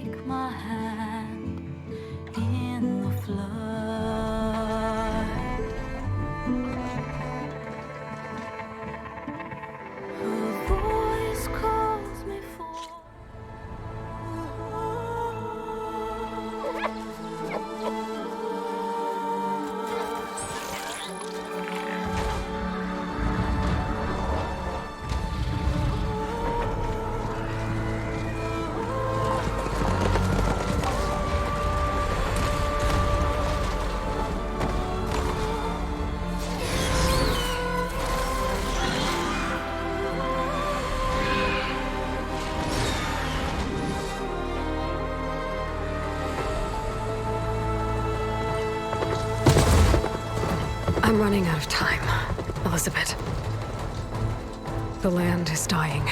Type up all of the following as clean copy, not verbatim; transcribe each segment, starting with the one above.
take my hand in the flood. Her voice calls me forth. I'm running out of time, Elizabeth. The land is dying.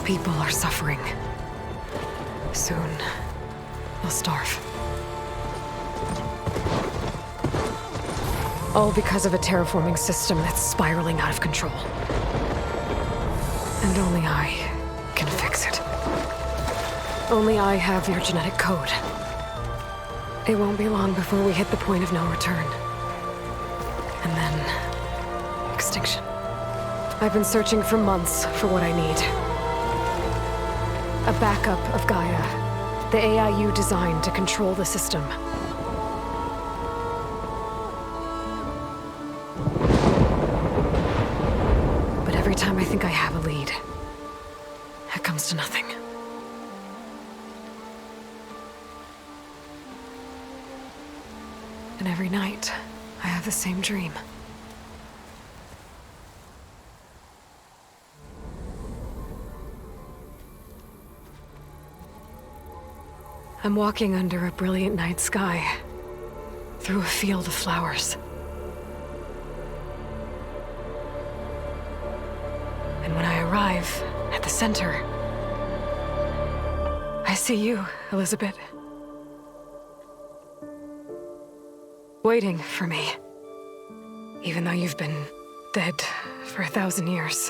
People are suffering. Soon, they'll starve. All because of a terraforming system that's spiraling out of control. And only I can fix it. Only I have your genetic code. It won't be long before we hit the point of no return. And then... extinction. I've been searching for months for what I need. A backup of Gaia. The AI you designed to control the system. But every time I think I have a lead, it comes to nothing. And every night, I have the same dream. I'm walking under a brilliant night sky, through a field of flowers. And when I arrive at the center, I see you, Elizabeth. Waiting for me. Even though you've been dead for 1,000 years.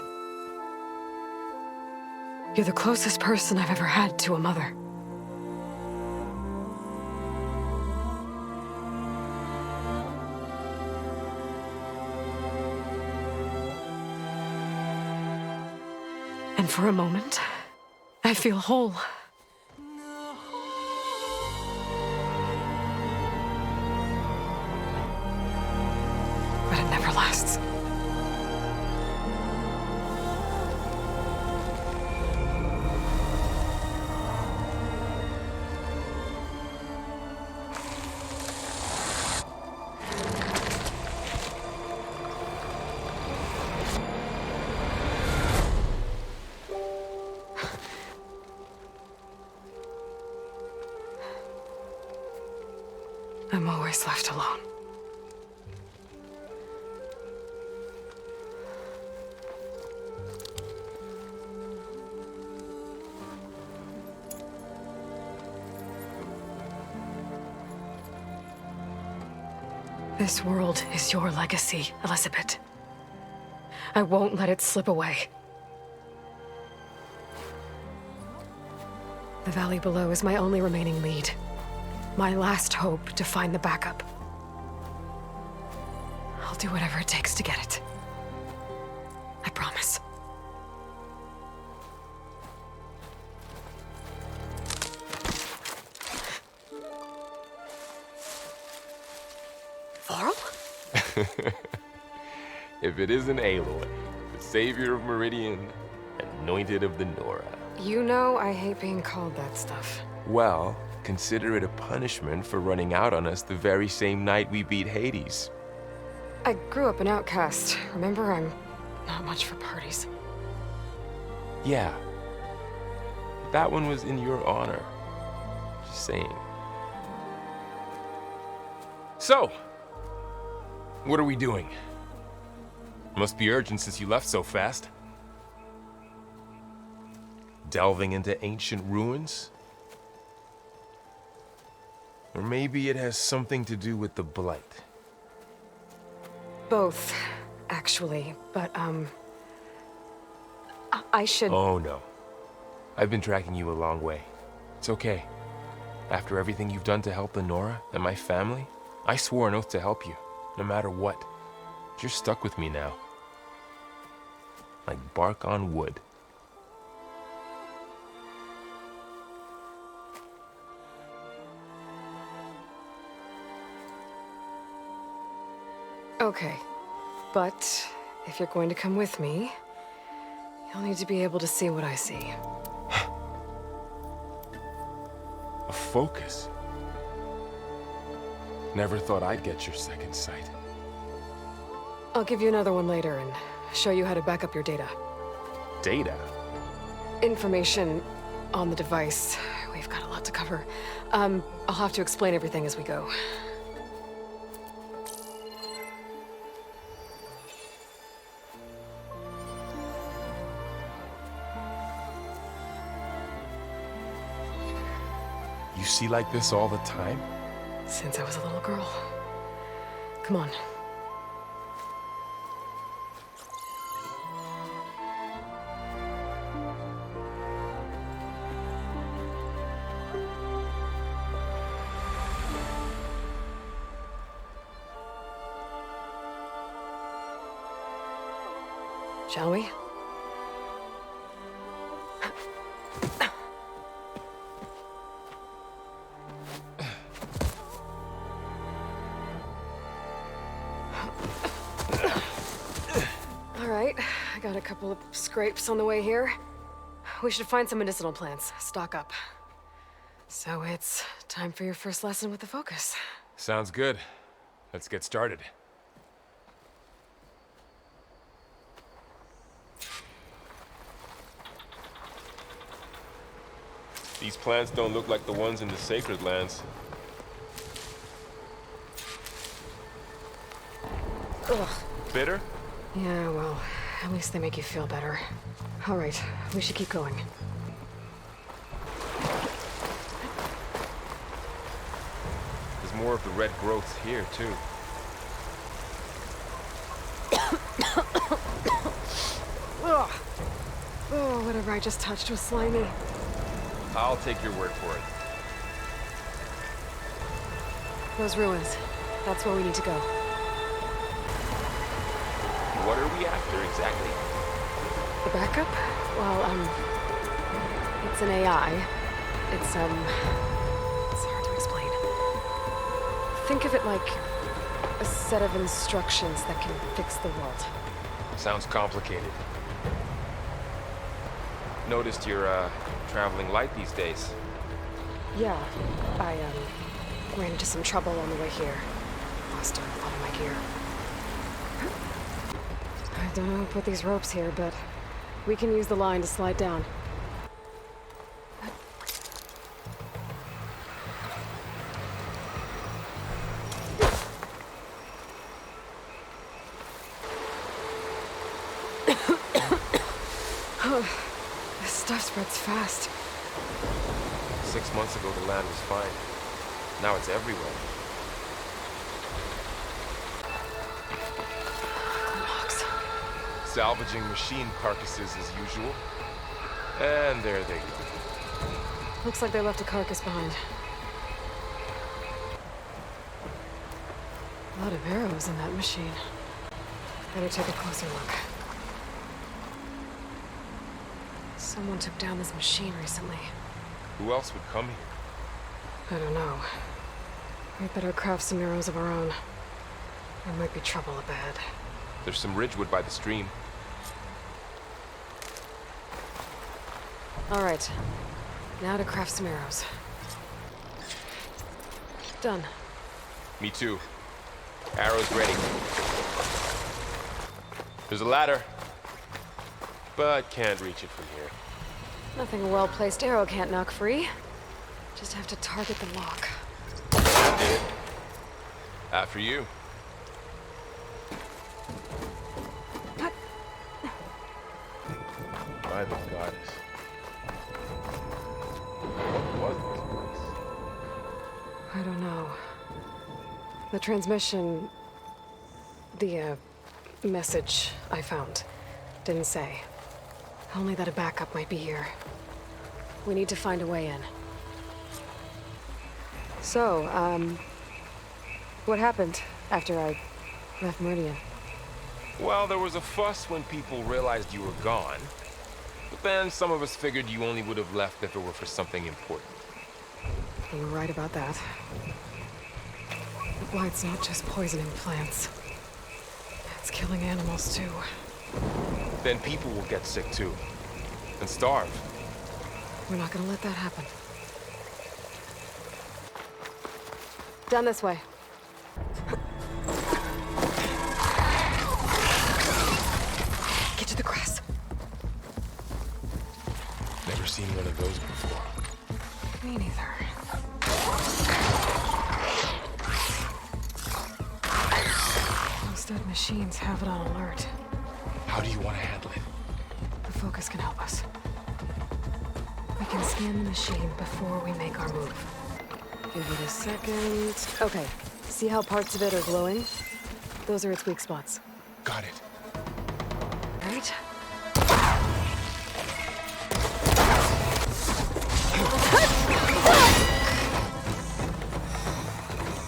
You're the closest person I've ever had to a mother. And for a moment, I feel whole. But it never lasts. I'm always left alone. This world is your legacy, Elizabeth. I won't let it slip away. The valley below is my only remaining lead. My last hope to find the backup. I'll do whatever it takes to get it. I promise. Varl? If it isn't Aloy, the savior of Meridian, anointed of the Nora. You know I hate being called that stuff. Well, consider it a punishment for running out on us the very same night we beat Hades. I grew up an outcast. Remember, I'm not much for parties. Yeah. That one was in your honor. Just saying. So, what are we doing? Must be urgent since you left so fast. Delving into ancient ruins? Or maybe it has something to do with the Blight. Both, actually. But, I should... Oh no. I've been tracking you a long way. It's okay. After everything you've done to help Lenora and my family, I swore an oath to help you, no matter what. You're stuck with me now. Like bark on wood. Okay. But if you're going to come with me, you'll need to be able to see what I see. A focus? Never thought I'd get your second sight. I'll give you another one later and show you how to back up your data. Data? Information on the device. We've got a lot to cover. I'll have to explain everything as we go. You see like this all the time? Since I was a little girl. Come on. Shall we? All right, I got a couple of scrapes on the way here. We should find some medicinal plants, stock up. So it's time for your first lesson with the Focus. Sounds good. Let's get started. These plants don't look like the ones in the Sacred Lands. Ugh. Bitter? Yeah, well, at least they make you feel better. All right, we should keep going. There's more of the red growths here, too. Ugh. Oh, whatever I just touched was slimy. I'll take your word for it. Those ruins. That's where we need to go. What are we after exactly? The backup? Well, it's an AI. It's hard to explain. Think of it like a set of instructions that can fix the world. Sounds complicated. Noticed you're, traveling light these days. Yeah, I, ran into some trouble on the way here. Lost a lot of my gear. I don't know who put these ropes here, but we can use the line to slide down. This stuff spreads fast. 6 months ago, the land was fine. Now it's everywhere. Logs. Salvaging machine carcasses as usual. And there they go. Looks like they left a carcass behind. A lot of arrows in that machine. Better take a closer look. Someone took down this machine recently. Who else would come here? I don't know. We'd better craft some arrows of our own. There might be trouble ahead. There's some ridgewood by the stream. All right. Now to craft some arrows. Done. Me too. Arrows ready. There's a ladder. But can't reach it from here. Nothing a well-placed arrow can't knock free. Just have to target the lock. Did it. After you. By the goddess. What was this place? I don't know. The transmission... The, message I found didn't say. Only that a backup might be here. We need to find a way in. So, what happened after I left Meridian? Well, there was a fuss when people realized you were gone. But then some of us figured you only would have left if it were for something important. You were right about that. The blight's not just poisoning plants. It's killing animals too. Then people will get sick too. And starve. We're not gonna let that happen. Down this way. Get to the grass. Never seen one of those before. Me neither. Those dead machines have it on alert. How do you want to handle it? The focus can help us. We can scan the machine before we make our move. Give it a second. Okay, see how parts of it are glowing? Those are its weak spots. Got it. Right?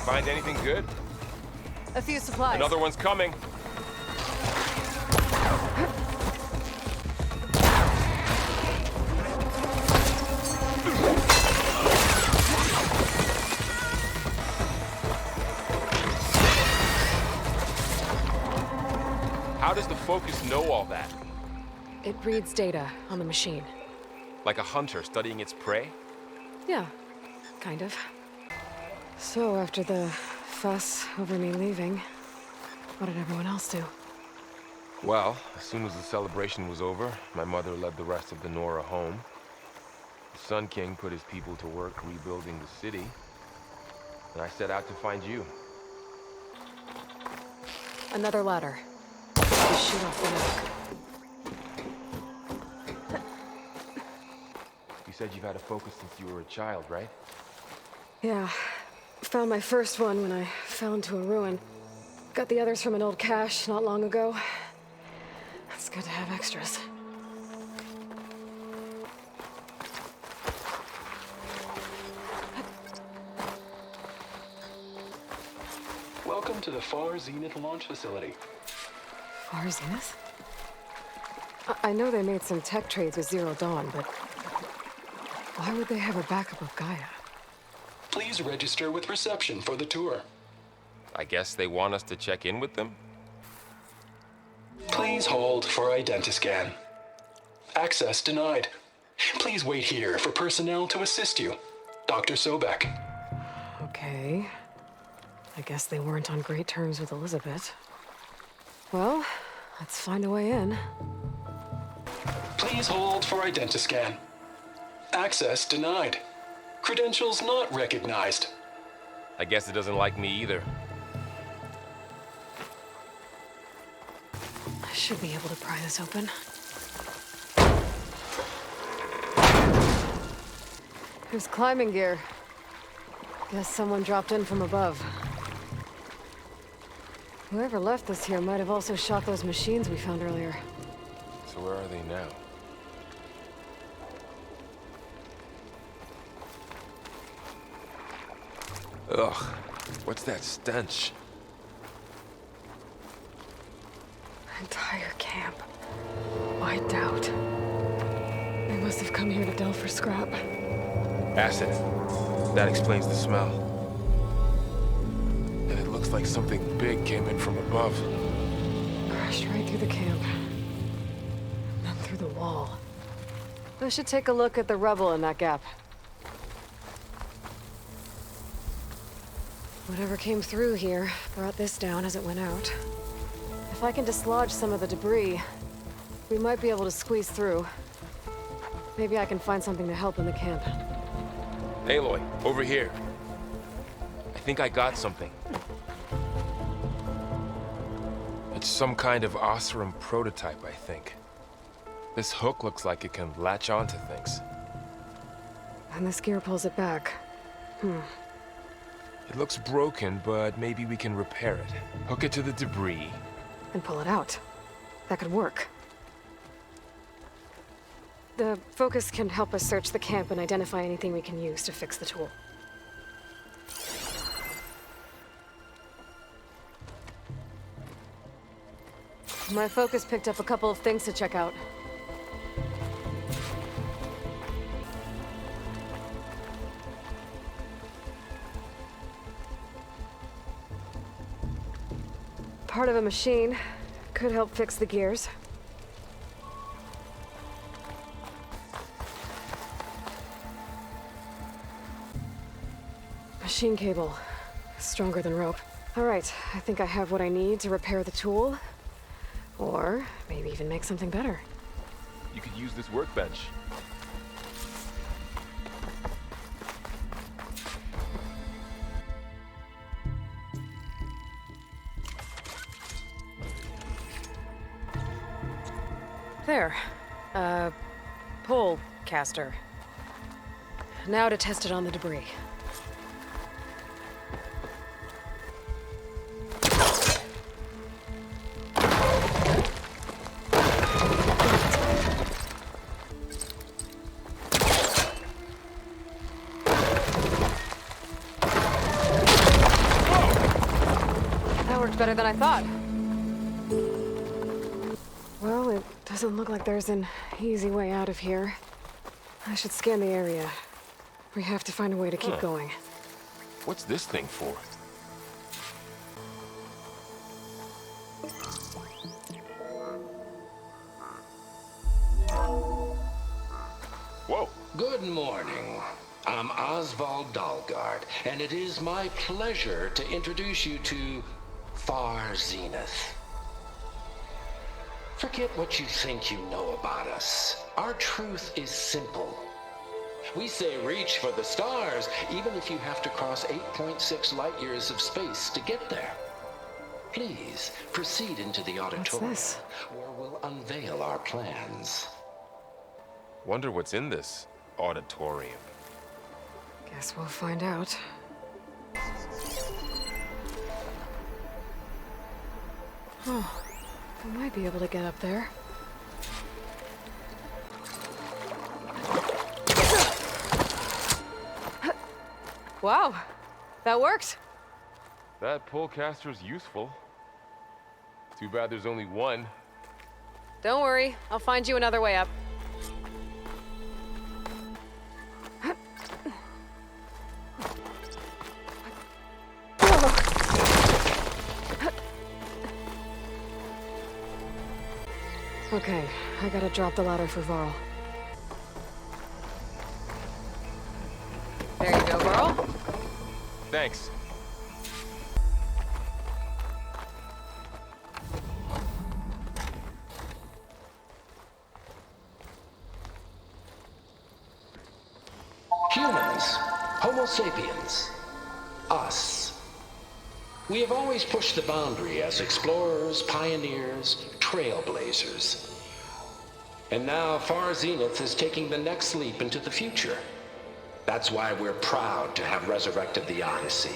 Find anything good? A few supplies. Another one's coming. How does the focus know all that? It reads data on the machine. Like a hunter studying its prey? Yeah, kind of. So after the fuss over me leaving, what did everyone else do? Well, as soon as the celebration was over, my mother led the rest of the Nora home. The Sun King put his people to work rebuilding the city, and I set out to find you. Another ladder. Just shoot off the neck. You said you've had a focus since you were a child, right? Yeah. Found my first one when I fell into a ruin. Got the others from an old cache not long ago. It's good to have extras. Welcome to the Far Zenith launch facility. Far Zenith? I know they made some tech trades with Zero Dawn, but why would they have a backup of Gaia? Please register with reception for the tour. I guess they want us to check in with them? Please hold for Identiscan. Access denied. Please wait here for personnel to assist you. Dr. Sobek. Okay. I guess they weren't on great terms with Elizabeth. Well, let's find a way in. Please hold for Identiscan. Access denied. Credentials not recognized. I guess it doesn't like me either. I should be able to pry this open. There's climbing gear. Guess someone dropped in from above. Whoever left this here might have also shot those machines we found earlier. So where are they now? Ugh, what's that stench? Entire camp. Wiped out. They must have come here to delve for scrap. Acid. That explains the smell. And it looks like something big came in from above. Crashed right through the camp. And then through the wall. I should take a look at the rubble in that gap. Whatever came through here brought this down as it went out. If I can dislodge some of the debris, we might be able to squeeze through. Maybe I can find something to help in the camp. Aloy, over here. I think I got something. It's some kind of Osram prototype, I think. This hook looks like it can latch onto things. And this gear pulls it back. It looks broken, but maybe we can repair it. Hook it to the debris. And pull it out. That could work. The focus can help us search the camp and identify anything we can use to fix the tool. My focus picked up a couple of things to check out. Part of a machine. Could help fix the gears. Machine cable. Stronger than rope. All right, I think I have what I need to repair the tool. Or maybe even make something better. You could use this workbench. There. Pole caster. Now to test it on the debris. That worked better than I thought. Well, it doesn't look like there's an easy way out of here. I should scan the area. We have to find a way to keep going. What's this thing for? Whoa! Good morning. I'm Oswald Dalgard, and it is my pleasure to introduce you to Far Zenith. Forget what you think you know about us. Our truth is simple. We say reach for the stars, even if you have to cross 8.6 light years of space to get there. Please, proceed into the auditorium, this? where we'll unveil our plans. Wonder what's in this auditorium. Guess we'll find out. Oh, I might be able to get up there. Wow, that worked. That polecaster's useful. Too bad there's only one. Don't worry, I'll find you another way up. Okay, I gotta drop the ladder for Varl. There you go, Varl. Thanks. Humans, Homo sapiens, us. We have always pushed the boundary as explorers, pioneers, trailblazers. And now Far Zenith is taking the next leap into the future. That's why we're proud to have resurrected the Odyssey.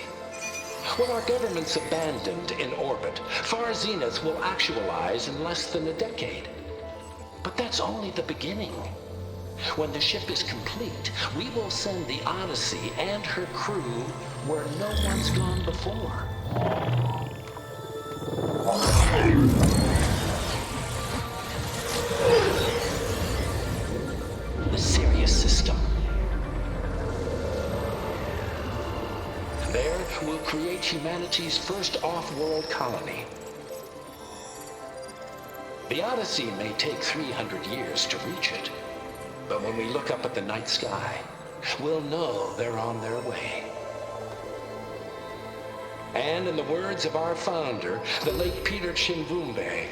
What our governments abandoned in orbit, Far Zenith will actualize in less than a decade. But that's only the beginning. When the ship is complete, we will send the Odyssey and her crew where no one's gone before. The Sirius system. There, we'll create humanity's first off-world colony. The Odyssey may take 300 years to reach it. But when we look up at the night sky, we'll know they're on their way. And in the words of our founder, the late Peter Chimvumbe,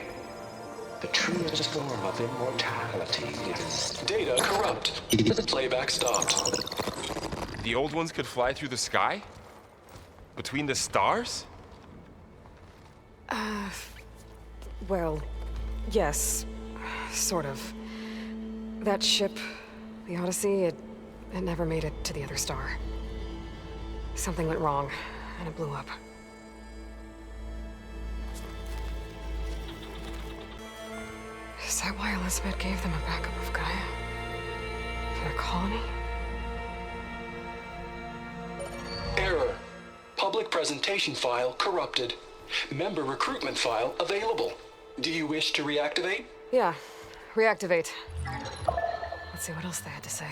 the truest form of immortality is... Data corrupt. Playback stopped. The old ones could fly through the sky? Between the stars? Well, yes, sort of. That ship, the Odyssey, it never made it to the other star. Something went wrong, and it blew up. Is that why Elizabeth gave them a backup of Gaia? Their colony? Error. Public presentation file corrupted. Member recruitment file available. Do you wish to reactivate? Yeah, reactivate. Let's see what else they had to say.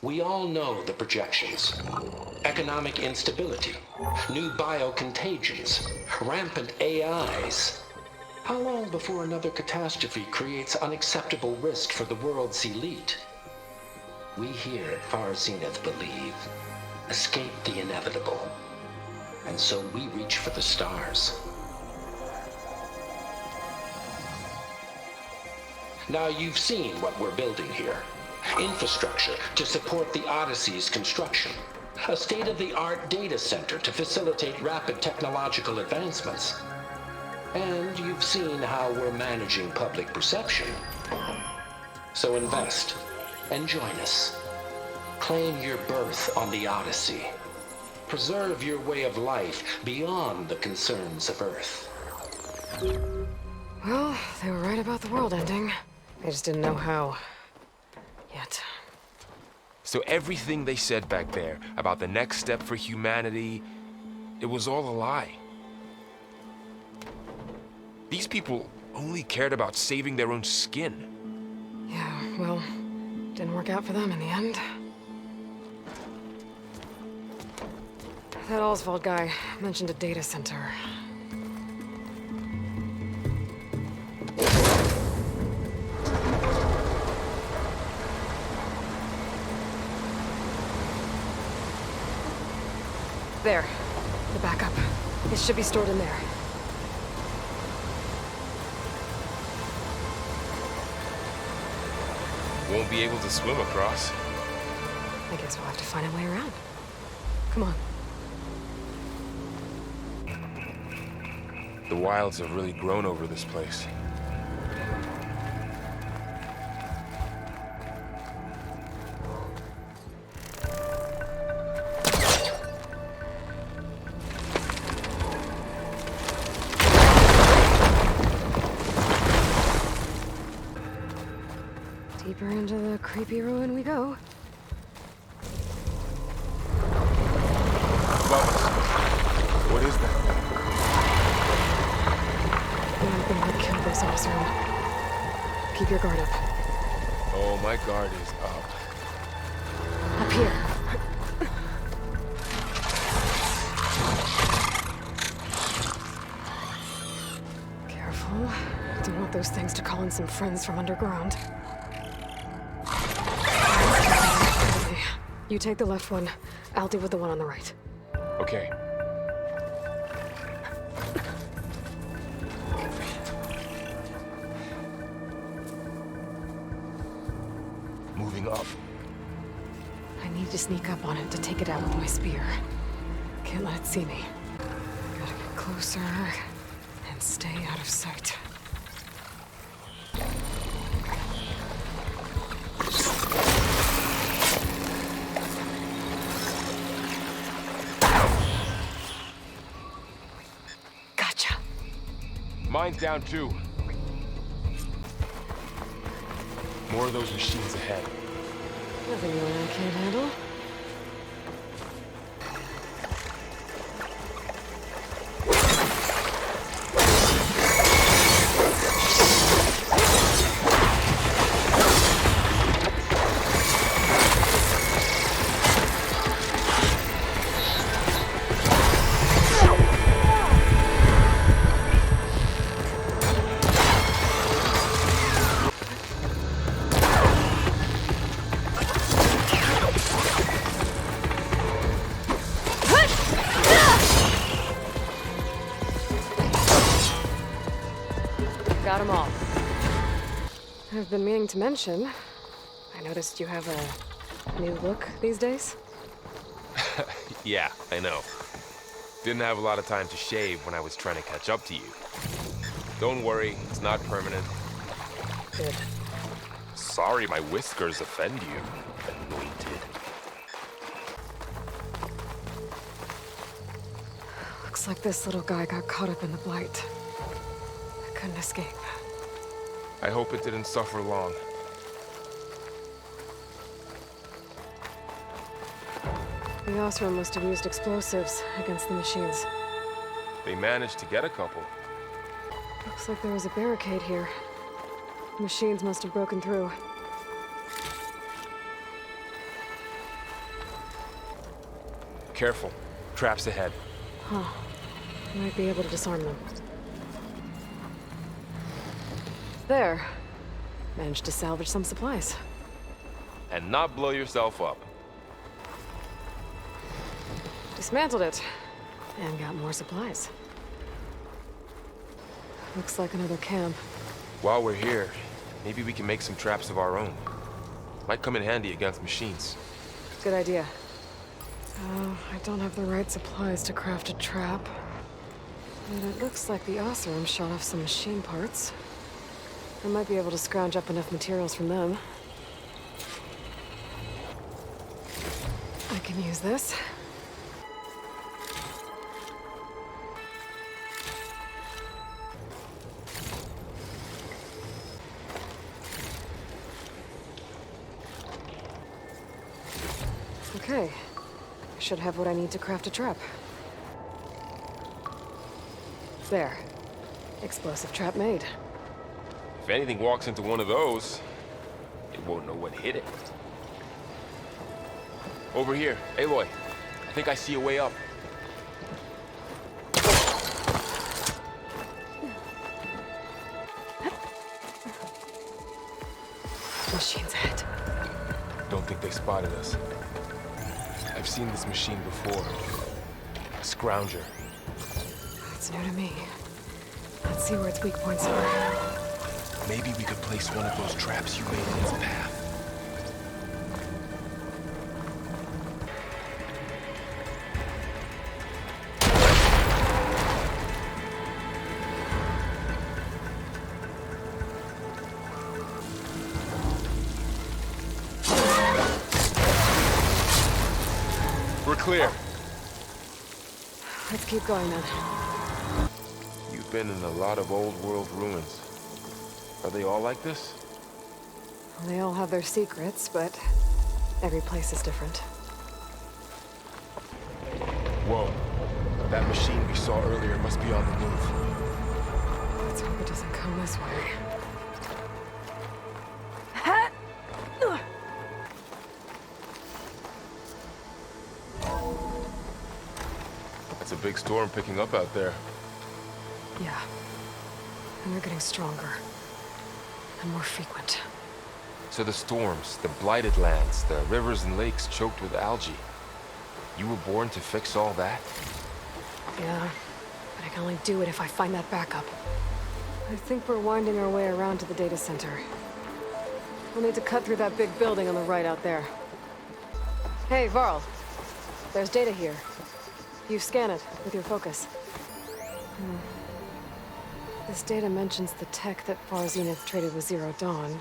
We all know the projections. Economic instability, new biocontagions, rampant AIs. How long before another catastrophe creates unacceptable risk for the world's elite? We here at Far Zenith believe, escape the inevitable. And so we reach for the stars. Now you've seen what we're building here. Infrastructure to support the Odyssey's construction. A state-of-the-art data center to facilitate rapid technological advancements. And you've seen how we're managing public perception. So invest and join us. Claim your berth on the Odyssey. Preserve your way of life beyond the concerns of Earth. Well, they were right about the world ending. They just didn't know how. Yet. So everything they said back there about the next step for humanity, it was all a lie. These people only cared about saving their own skin. Yeah, well, didn't work out for them in the end. That Oswald guy mentioned a data center. There. The backup. It should be stored in there. Won't be able to swim across. I guess we'll have to find a way around. Come on. The wilds have really grown over this place. Deeper into the creepy ruin we go. Above us. What is that? The thing that killed this Osram. Keep your guard up. Oh, my guard is up. Up here. Careful. Don't want those things to call in some friends from underground. Okay. You take the left one. I'll deal with the one on the right. Okay. Moving up. I need to sneak up on it to take it out with my spear. Can't let it see me. Gotta get closer and stay out of sight. Gotcha. Mine's down too. More of those machines ahead. Nothing you and I can't handle. Got them all. I've been meaning to mention, I noticed you have a new look these days. Yeah, I know. Didn't have a lot of time to shave when I was trying to catch up to you. Don't worry, it's not permanent. Good. Sorry my whiskers offend you, anointed. Looks like this little guy got caught up in the Blight. I couldn't escape. I hope it didn't suffer long. The Osram must have used explosives against the machines. They managed to get a couple. Looks like there was a barricade here. The machines must have broken through. Careful. Traps ahead. Huh. Might be able to disarm them. There. Managed to salvage some supplies. And not blow yourself up. Dismantled it. And got more supplies. Looks like another camp. While we're here, maybe we can make some traps of our own. Might come in handy against machines. Good idea. I don't have the right supplies to craft a trap. But it looks like the Osram shot off some machine parts. I might be able to scrounge up enough materials from them. I can use this. Okay. I should have what I need to craft a trap. There. Explosive trap made. If anything walks into one of those, it won't know what hit it. Over here, Aloy. I think I see a way up. Machines ahead. Don't think they spotted us. I've seen this machine before. A scrounger. That's new to me. Let's see where its weak points are. Maybe we could place one of those traps you made in its path. We're clear. Let's keep going then. You've been in a lot of old world ruins. Are they all like this? Well, they all have their secrets, but every place is different. Whoa. That machine we saw earlier must be on the move. Let's hope it doesn't come this way. That's a big storm picking up out there. Yeah. And they're getting stronger. And more frequent. So the storms, the blighted lands, the rivers and lakes choked with algae. You were born to fix all that? Yeah. But I can only do it if I find that backup. I think we're winding our way around to the data center. We'll need to cut through that big building on the right out there. Hey, Varl. There's data here. You scan it with your focus. This data mentions the tech that Far Zenith traded with Zero Dawn.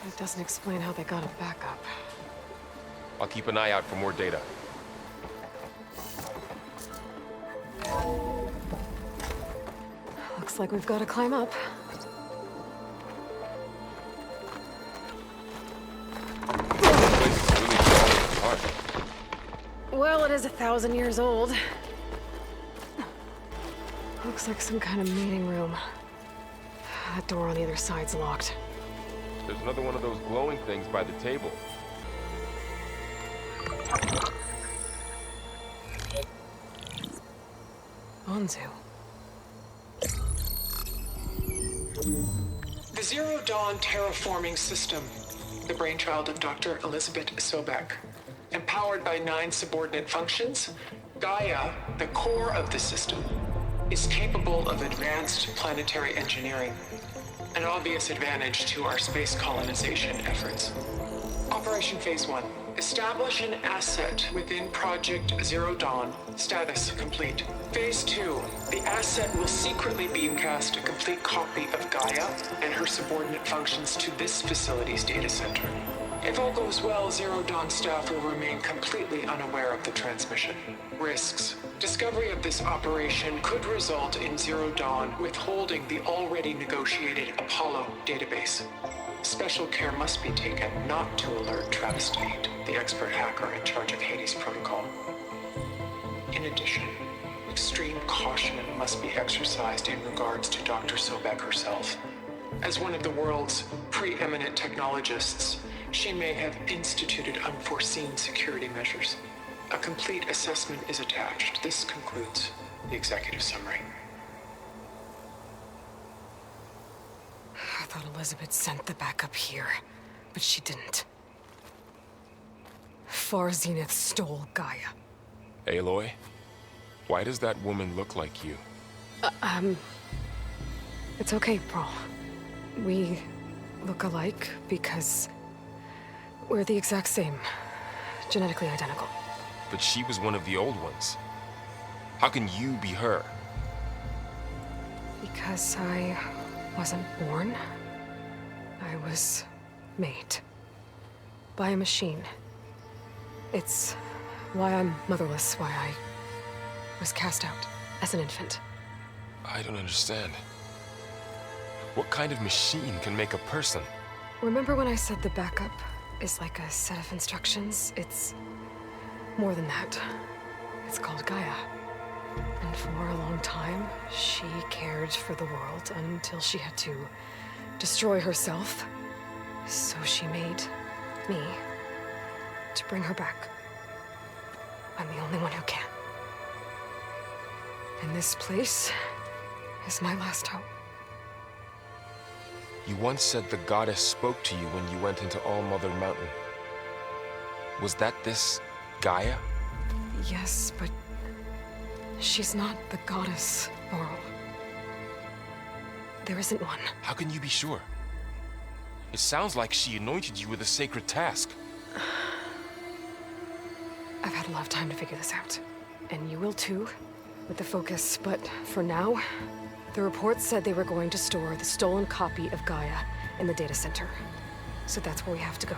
But it doesn't explain how they got it back up. I'll keep an eye out for more data. Looks like we've got to climb up. This place is really falling apart. Well, it is 1,000 years old. Looks like some kind of meeting room. That door on the other side's locked. There's another one of those glowing things by the table. Onzu. The Zero Dawn terraforming system, the brainchild of Dr. Elizabeth Sobek. Empowered by 9 subordinate functions, Gaia, the core of the system, is capable of advanced planetary engineering, an obvious advantage to our space colonization efforts. Operation Phase 1. Establish an asset within Project Zero Dawn. Status complete. Phase 2. The asset will secretly beamcast a complete copy of Gaia and her subordinate functions to this facility's data center. If all goes well, Zero Dawn staff will remain completely unaware of the transmission. Risks. Discovery of this operation could result in Zero Dawn withholding the already negotiated Apollo database. Special care must be taken not to alert Travis Tate, the expert hacker in charge of Hades Protocol. In addition, extreme caution must be exercised in regards to Dr. Sobek herself. As one of the world's preeminent technologists, she may have instituted unforeseen security measures. A complete assessment is attached. This concludes the executive summary. I thought Elizabeth sent the backup here, but she didn't. Far Zenith stole Gaia. Aloy, why does that woman look like you? It's okay, Pearl. We look alike because we're the exact same. Genetically identical. But she was one of the old ones. How can you be her? Because I wasn't born. I was made. By a machine. It's why I'm motherless, why I was cast out as an infant. I don't understand. What kind of machine can make a person? Remember when I said the backup is like a set of instructions? It's more than that. It's called Gaia. And for a long time, she cared for the world until she had to destroy herself. So she made me to bring her back. I'm the only one who can. And this place is my last hope. You once said the goddess spoke to you when you went into All-Mother Mountain. Was that this Gaia? Yes, but she's not the goddess, Laurel. There isn't one. How can you be sure? It sounds like she anointed you with a sacred task. I've had a lot of time to figure this out. And you will too, with the focus. But for now, the reports said they were going to store the stolen copy of Gaia in the data center. So that's where we have to go.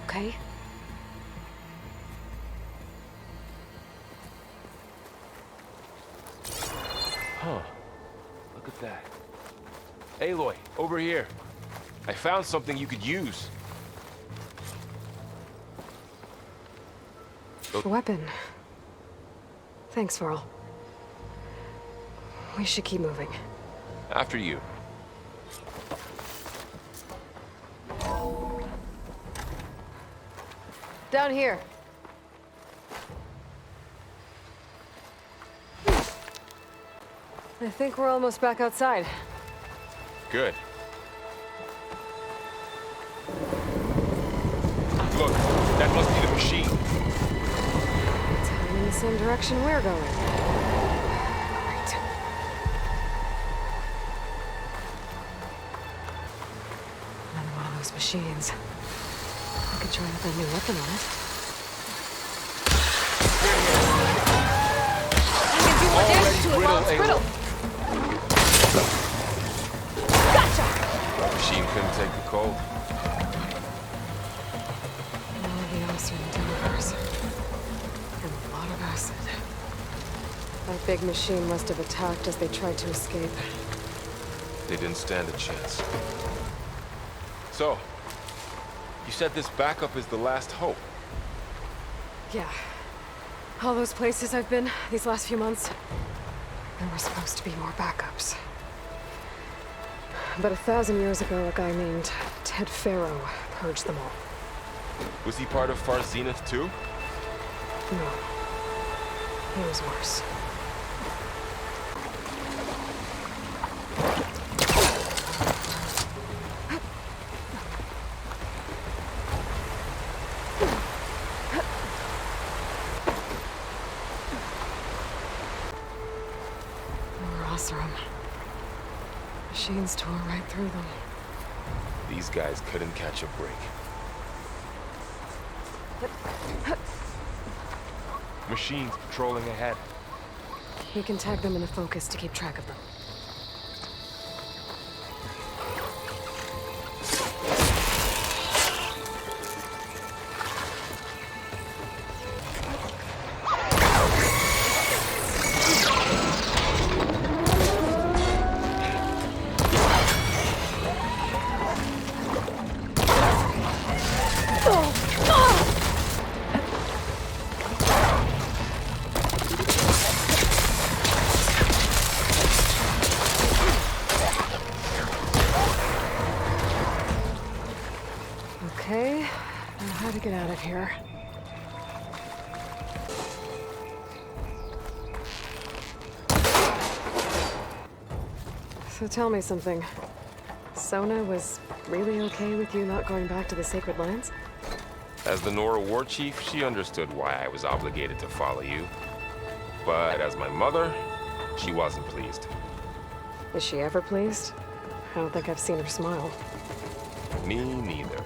Okay? Huh. Look at that. Aloy, over here. I found something you could use. A weapon. Thanks, Varl. We should keep moving. After you. Down here. I think we're almost back outside. Good. Look, that must be the machine. It's heading in the same direction we're going. Great. Another one of those machines. I could try with a new weapon on it. I can do more damage to it while it's brittle. Machine couldn't take the cold. All of the Oseram delivers. And a lot of acid. That big machine must have attacked as they tried to escape. They didn't stand a chance. So, you said this backup is the last hope. Yeah. All those places I've been these last few months, there were supposed to be more backups. But 1,000 years ago, a guy named Ted Faro purged them all. Was he part of Far Zenith too? No. He was worse. More Oseram. Machines tore right through them. These guys couldn't catch a break. Machines patrolling ahead. We can tag them in the focus to keep track of them. get out of here. So tell me something. Sona was really okay with you not going back to the Sacred Lands? As the Nora war chief, she understood why I was obligated to follow you. But as my mother, she wasn't pleased. Is she ever pleased? I don't think I've seen her smile. Me neither.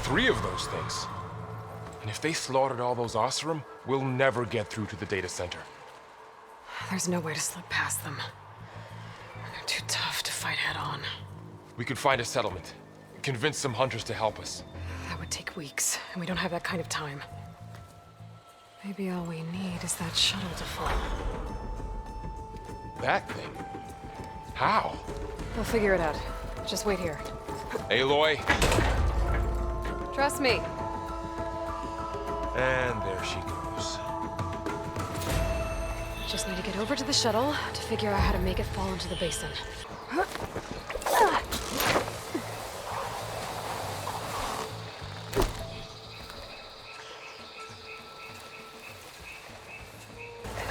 Three of those things. And if they slaughtered all those Oseram, we'll never get through to the data center. There's no way to slip past them. They're too tough to fight head on. We could find a settlement. Convince some hunters to help us. That would take weeks, and we don't have that kind of time. Maybe all we need is that shuttle to fall. That thing? How? I'll figure it out. Just wait here. Aloy. Trust me. And there she goes. Just need to get over to the shuttle to figure out how to make it fall into the basin. If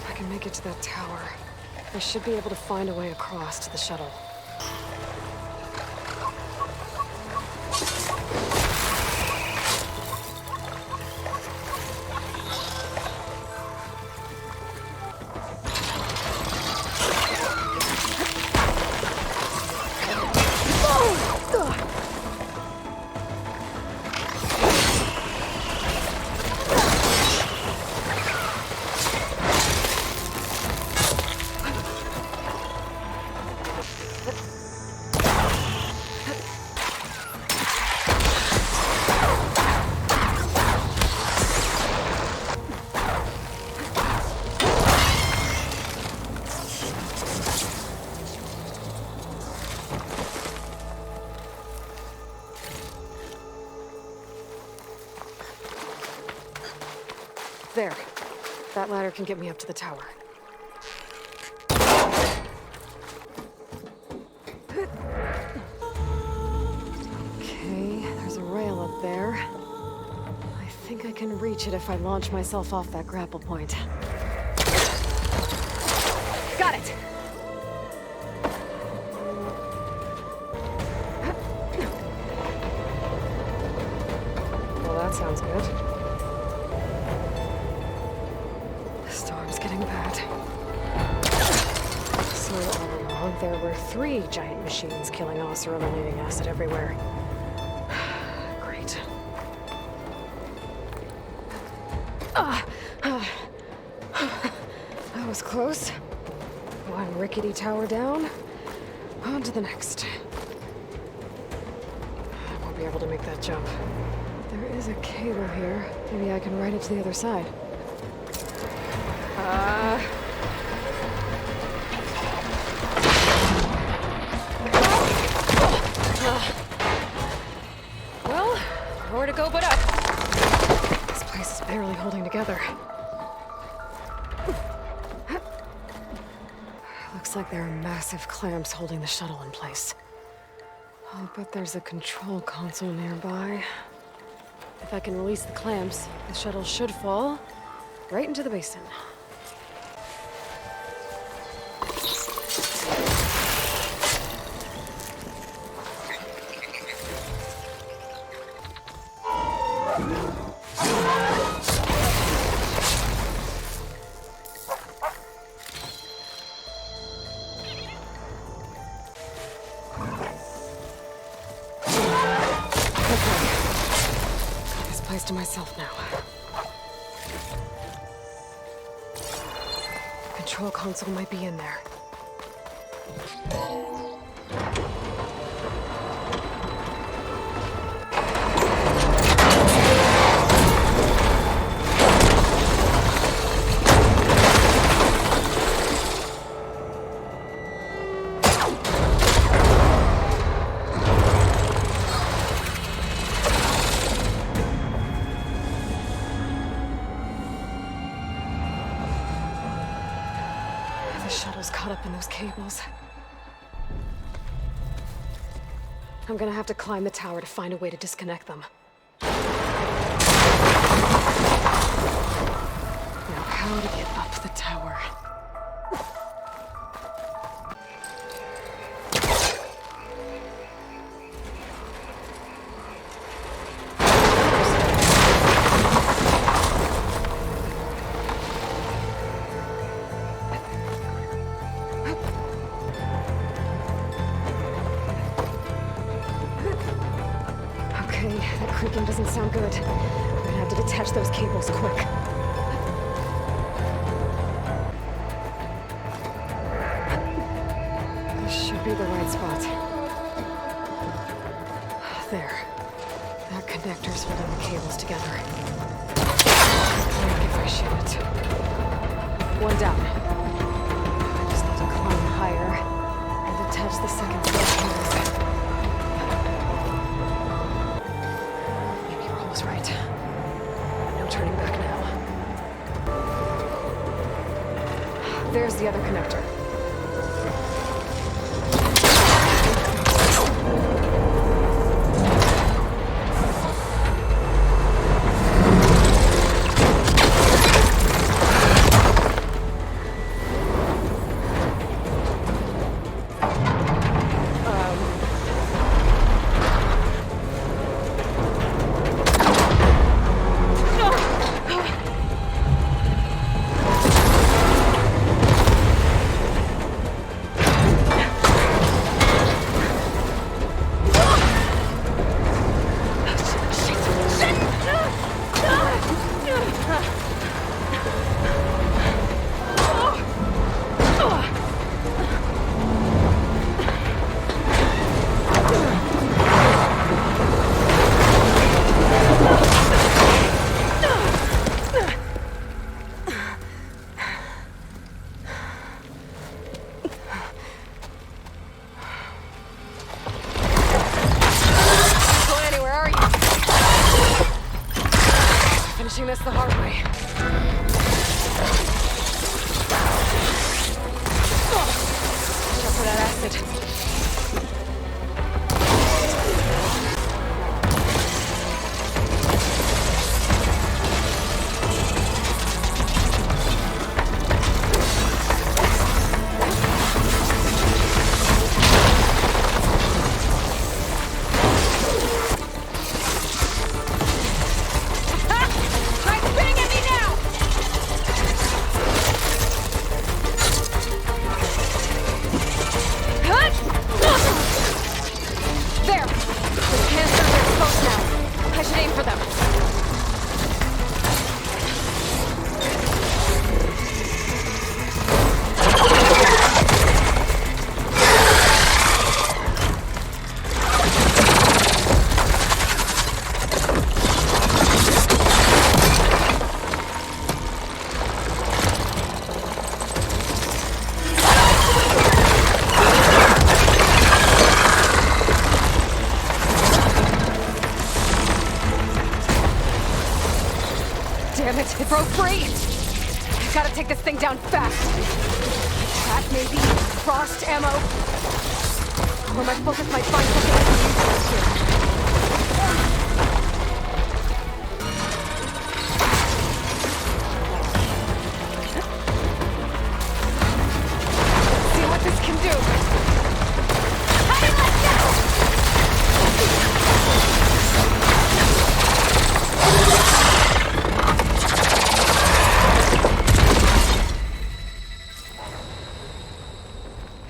I can make it to that tower, I should be able to find a way across to the shuttle. There. That ladder can get me up to the tower. Okay, there's a rail up there. I think I can reach it if I launch myself off that grapple point. Got it! Well, that sounds good. The storm's getting bad. So all along, there were 3 giant machines killing Oseram and leaving acid everywhere. Great. That was close. One rickety tower down. On to the next. I won't be able to make that jump. There is a cable here. Maybe I can ride it to the other side. Well, nowhere to go but up. This place is barely holding together. Looks like there are massive clamps holding the shuttle in place. I'll bet there's a control console nearby. If I can release the clamps, the shuttle should fall right into the basin. To myself now. The control console might be in there. caught up in those cables. I'm gonna have to climb the tower to find a way to disconnect them. Now, how to get up the tower? Okay, that creaking doesn't sound good. I'm gonna have to detach those cables quick. This should be the right spot. There. That connector's holding the cables together. Like if I shoot it. One down. I just need to climb higher and detach the second set of cables. Maybe Earl was right. No turning back now. There's the other connector. Finishing this the hard way. Watch out for that acid. Damn it, it broke free! I've gotta take this thing down fast. Trap maybe? Frost ammo? Or my focus might find something I can use here. See what this can do. Hey, let's go!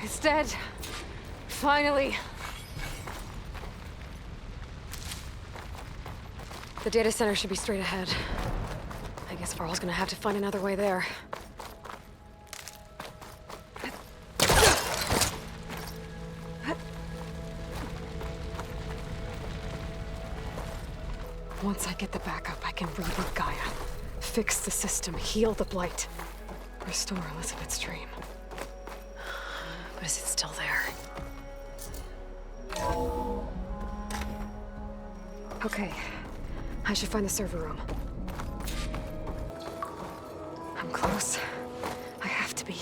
It's dead. Finally. The data center should be straight ahead. I guess Varl's gonna have to find another way there. Once I get the backup, I can reboot Gaia. Fix the system, heal the Blight. Restore Elizabeth's dream. But is it still there? Okay. I should find the server room. I'm close. I have to be.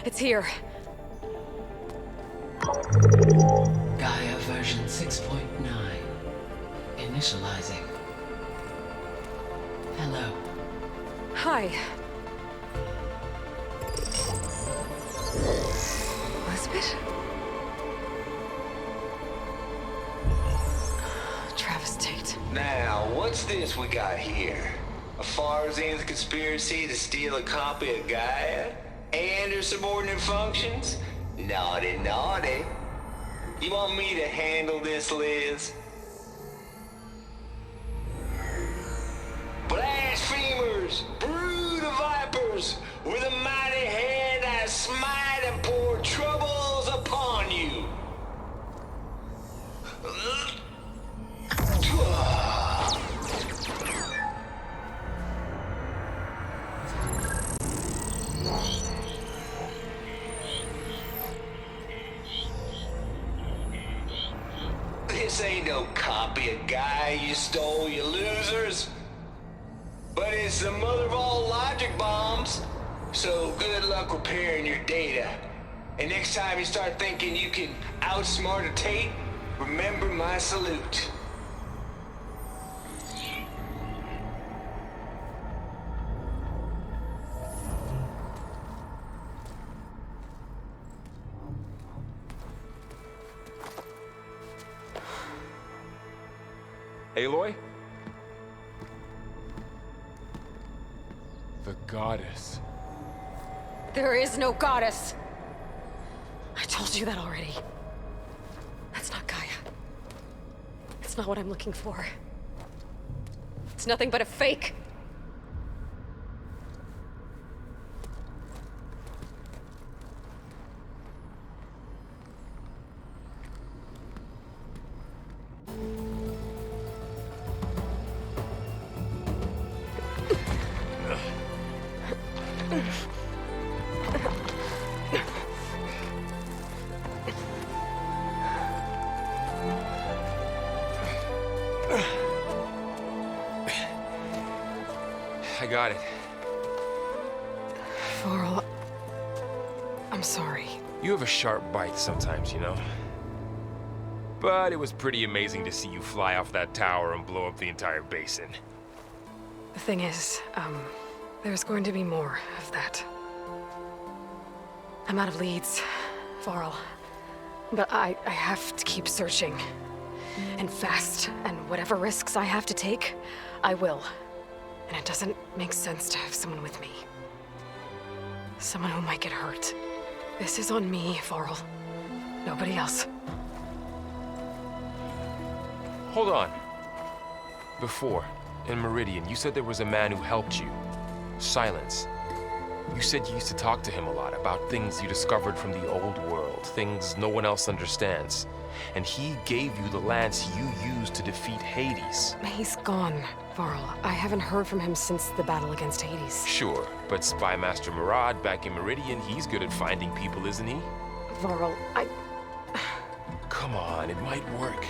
It's here. Gaia version 6.9. Initializing. Hello. Hi. Elizabeth? Travis Tate. Now, what's this we got here? A Farzan's conspiracy to steal a copy of Gaia? And her subordinate functions? Naughty, naughty. You want me to handle this, Liz? Blasphemers! Brood of vipers! With a mighty hand I smite and pour troubles upon you! This ain't no copy of Gaia you stole, you losers. But it's the mother of all logic bombs. So good luck repairing your data. And next time you start thinking you can outsmart a Tate, remember my salute. Aloy? The goddess. There is no goddess. I told you that already. That's not Gaia. It's not what I'm looking for. It's nothing but a fake. I got it. Varl, I'm sorry. You have a sharp bite sometimes, you know? But it was pretty amazing to see you fly off that tower and blow up the entire basin. The thing is, there's going to be more of that. I'm out of leads, Varl. But I have to keep searching. And fast, and whatever risks I have to take, I will. And it doesn't make sense to have someone with me. Someone who might get hurt. This is on me, Varl. Nobody else. Hold on. Before, in Meridian, you said there was a man who helped you. Silence. You said you used to talk to him a lot about things you discovered from the old world, things no one else understands. And he gave you the lance you used to defeat Hades. He's gone, Varl. I haven't heard from him since the battle against Hades. Sure, but Spy Master Murad back in Meridian, he's good at finding people, isn't he? Varl, Come on, it might work.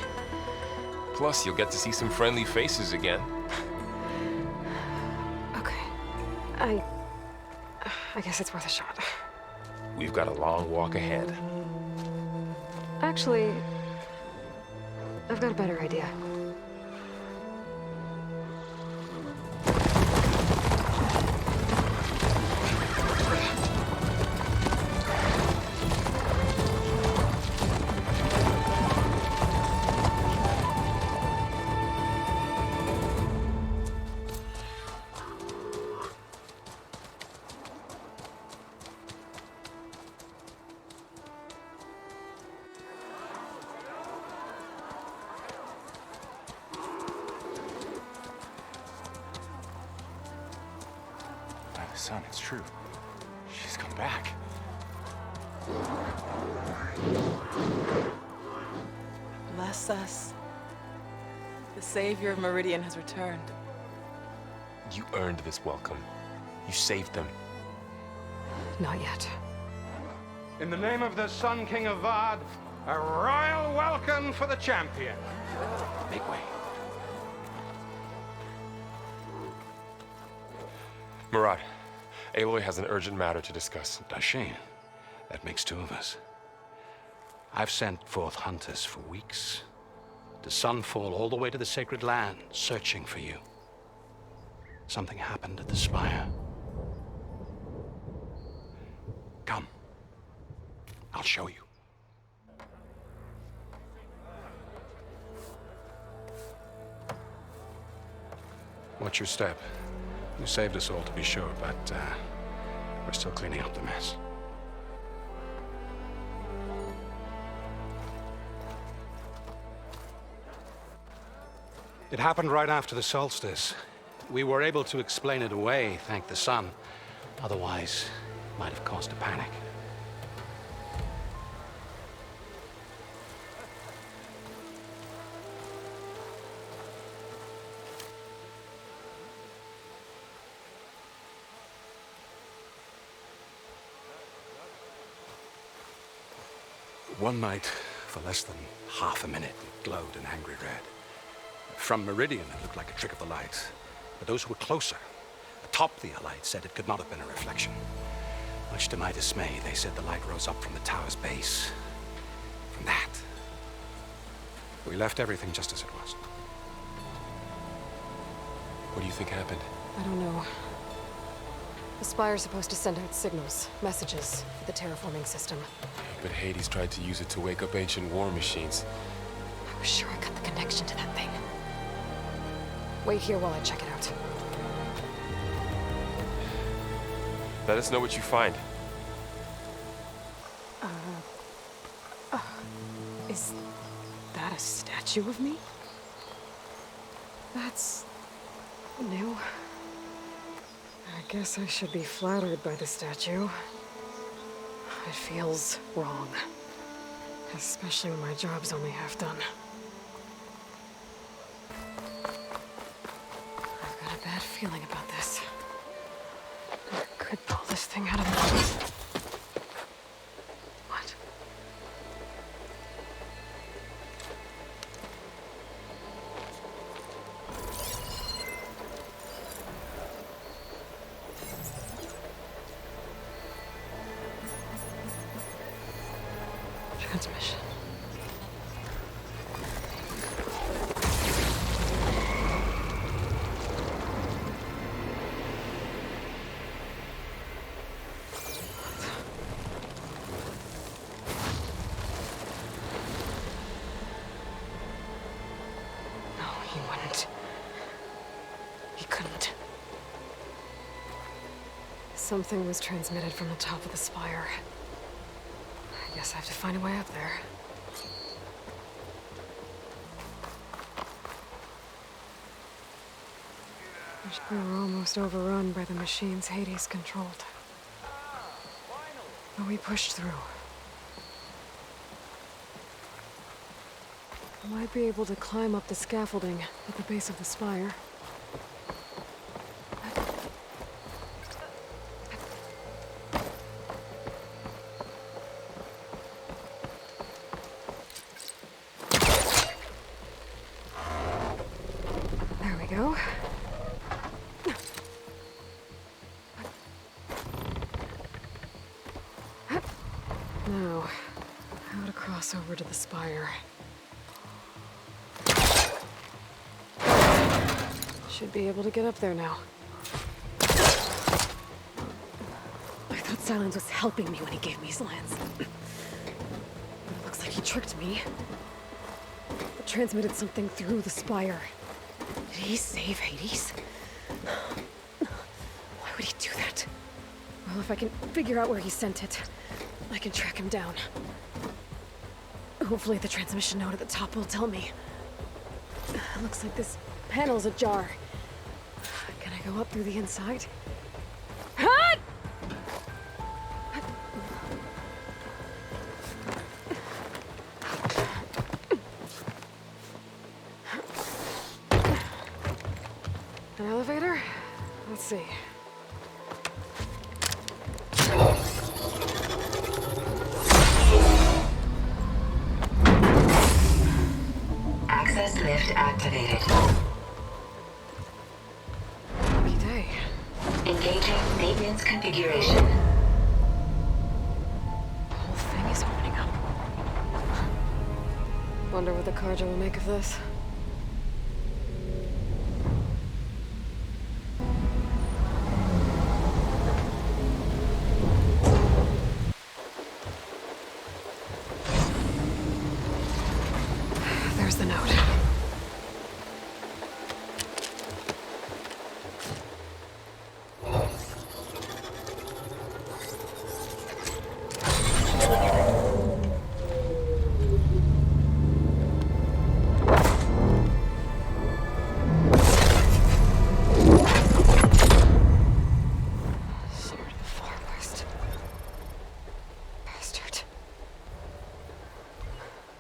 Plus, you'll get to see some friendly faces again. Okay. I guess it's worth a shot. We've got a long walk ahead. Actually, I've got a better idea. Son, it's true. She's come back. Bless us. The savior of Meridian has returned. You earned this welcome. You saved them. Not yet. In the name of the Sun King of Vard, a royal welcome for the champion. Make way. Murad, Aloy has an urgent matter to discuss. Dashane, That makes two of us. I've sent forth hunters for weeks, to Sunfall all the way to the Sacred Land, searching for you. Something happened at the Spire. Come. I'll show you. Watch your step. You saved us all, to be sure, but we're still cleaning up the mess. It happened right after the solstice. We were able to explain it away, thank the sun. Otherwise, it might have caused a panic. One night, for less than half a minute, it glowed an angry red. From Meridian, it looked like a trick of the light. But those who were closer, atop the light, said it could not have been a reflection. Much to my dismay, they said the light rose up from the tower's base. From that. We left everything just as it was. What do you think happened? I don't know. The Spire's supposed to send out signals, messages, for the terraforming system. But Hades tried to use it to wake up ancient war machines. I was sure I got the connection to that thing. Wait here while I check it out. Let us know what you find. Is that a statue of me? That's new. I guess I should be flattered by the statue. It feels wrong. Especially when my job's only half done. I've got a bad feeling about this. I could pull this thing out of my... What? Transmission. No, he wouldn't. He couldn't. Something was transmitted from the top of the spire. I guess I have to find a way up there. We were almost overrun by the machines Hades controlled. But we pushed through. I might be able to climb up the scaffolding at the base of the spire. There we go. Now, how to cross over to the spire. Should be able to get up there now. I thought Silence was helping me when he gave me his lance. But it looks like he tricked me. It transmitted something through the spire. Did he save Hades? Why would he do that? Well, if I can figure out where he sent it, I can track him down. Hopefully the transmission node at the top will tell me. Looks like this panel's ajar. Can I go up through the inside? An elevator? Let's see. Access lift activated. Lucky day. Engaging maintenance configuration. Wonder what the Carja will make of this. There's the note.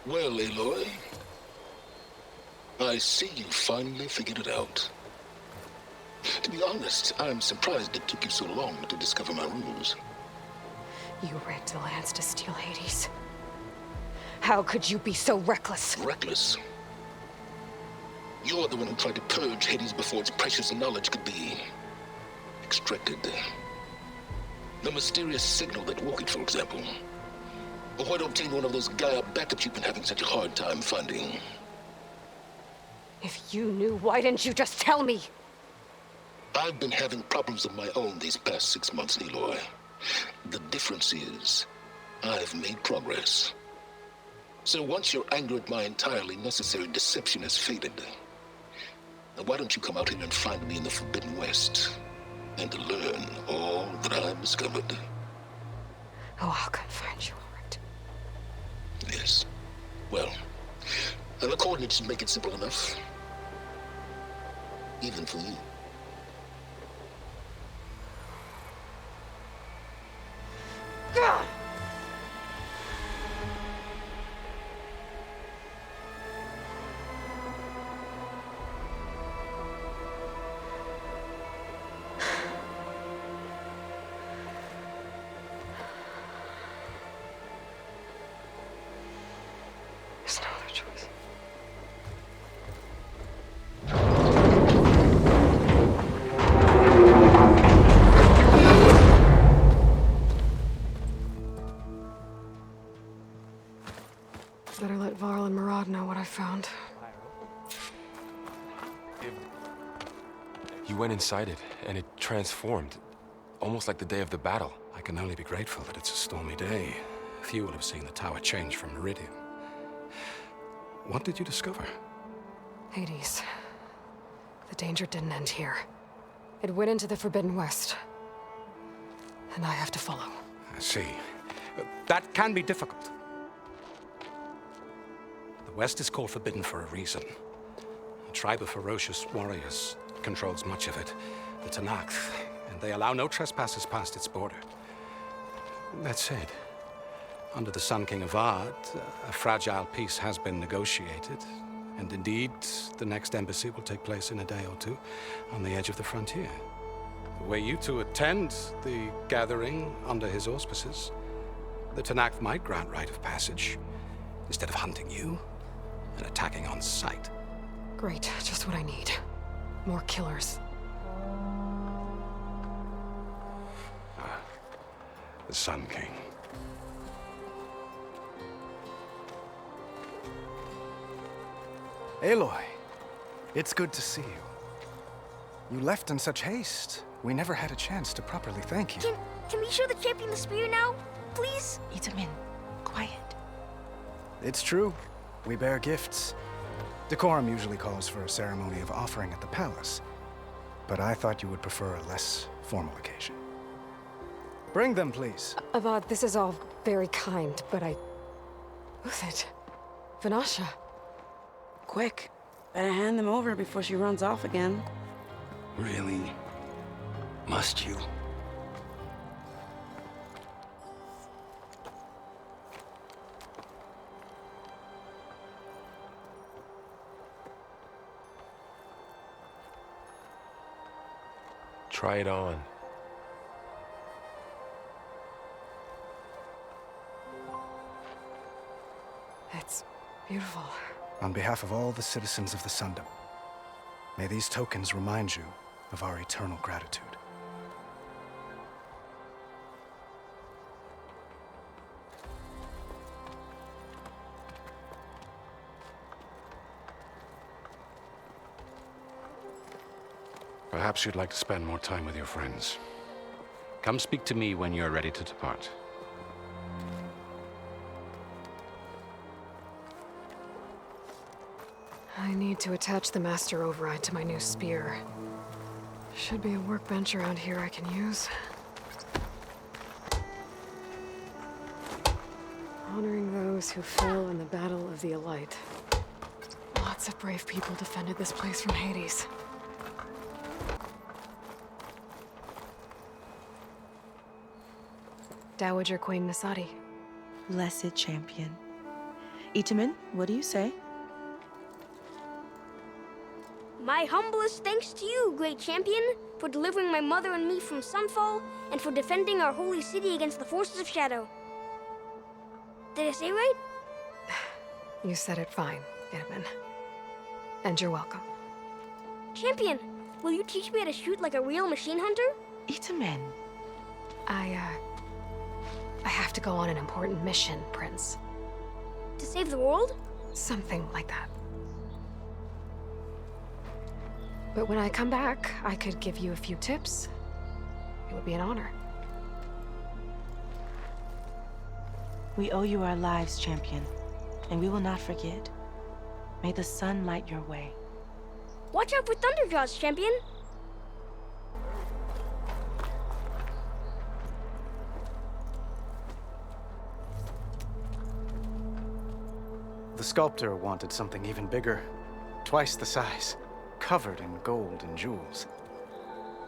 Well, Aloy, I see you finally figured it out. To be honest, I'm surprised it took you so long to discover my rules. You rigged the Lance to steal Hades. How could you be so reckless? Reckless? You're the one who tried to purge Hades before its precious knowledge could be extracted. The mysterious signal that woke it, for example. Or why to obtain one of those Gaia backups you've been having such a hard time finding? If you knew, why didn't you just tell me? I've been having problems of my own these past 6 months, Aloy. The difference is, I've made progress. So once your anger at my entirely necessary deception has faded, now why don't you come out here and find me in the Forbidden West, and learn all that I've discovered? Oh, I'll come find you, all right. Yes. Well, and the coordinates should make it simple enough. Even for you. God! There's no other choice. Better let Varl and Murad know what I found. You went inside it, and it transformed. Almost like the day of the battle. I can only be grateful that it's a stormy day. Few will have seen the tower change from Meridian. What did you discover? Hades. The danger didn't end here. It went into the Forbidden West. And I have to follow. I see. That can be difficult. The West is called Forbidden for a reason. A tribe of ferocious warriors controls much of it, the Tenakth, and they allow no trespassers past its border. That said, under the Sun King Avad, a fragile peace has been negotiated, and indeed, the next embassy will take place in a day or two on the edge of the frontier. Were you to attend the gathering under his auspices, the Tenakth might grant right of passage, instead of hunting you and attacking on sight. Great, just what I need. More killers. The Sun King. Aloy, it's good to see you. You left in such haste. We never had a chance to properly thank you. Can we show the champion the spear now? Please? Itamin, quiet. It's true. We bear gifts. Decorum usually calls for a ceremony of offering at the palace. But I thought you would prefer a less formal occasion. Bring them, please. Avad, this is all very kind, but Who's it? Vanasha. Quick. Better hand them over before she runs off again. Really? Must you? Try it on. It's beautiful. On behalf of all the citizens of the Sundom, may these tokens remind you of our eternal gratitude. Perhaps you'd like to spend more time with your friends. Come speak to me when you're ready to depart. I need to attach the Master Override to my new spear. Should be a workbench around here I can use. Honoring those who fell in the Battle of the Elite. Lots of brave people defended this place from Hades. Dowager Queen Nasadi. Blessed champion. Itamen, what do you say? My humblest thanks to you, great champion, for delivering my mother and me from Sunfall, and for defending our holy city against the forces of Shadow. Did I say right? You said it fine, Itamen. And you're welcome. Champion, will you teach me how to shoot like a real machine hunter? Itamen. I have to go on an important mission, Prince. To save the world? Something like that. But when I come back, I could give you a few tips. It would be an honor. We owe you our lives, champion, and we will not forget. May the sun light your way. Watch out for Thunderjaws, champion! The sculptor wanted something even bigger, twice the size, covered in gold and jewels.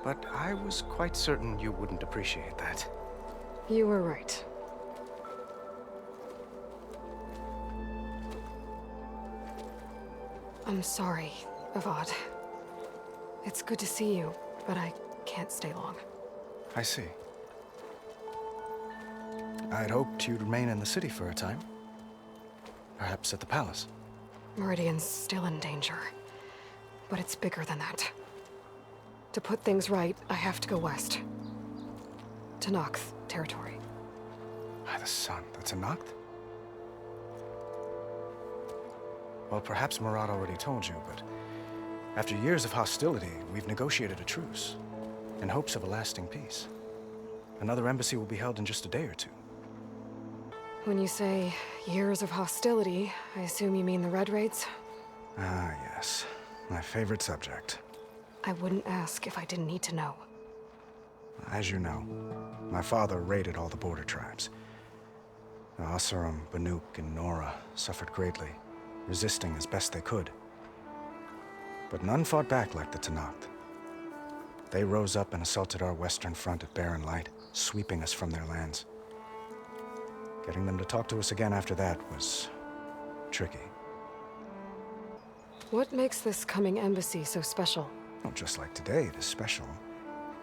But I was quite certain you wouldn't appreciate that. You were right. I'm sorry, Avad. It's good to see you, but I can't stay long. I see. I'd hoped you'd remain in the city for a time. Perhaps at the palace. Meridian's still in danger. But it's bigger than that. To put things right, I have to go west. To Noct territory. By the sun, that's a Noct? Well, perhaps Murad already told you, but after years of hostility, we've negotiated a truce, in hopes of a lasting peace. Another embassy will be held in just a day or two. When you say years of hostility, I assume you mean the Red Raids? Ah, yes. My favorite subject. I wouldn't ask if I didn't need to know. As you know, my father raided all the border tribes. The Asurum, Banuk, and Nora suffered greatly, resisting as best they could. But none fought back like the Tenakth. They rose up and assaulted our western front at Barren Light, sweeping us from their lands. Getting them to talk to us again after that was tricky. What makes this coming embassy so special? Well, just like today, it is special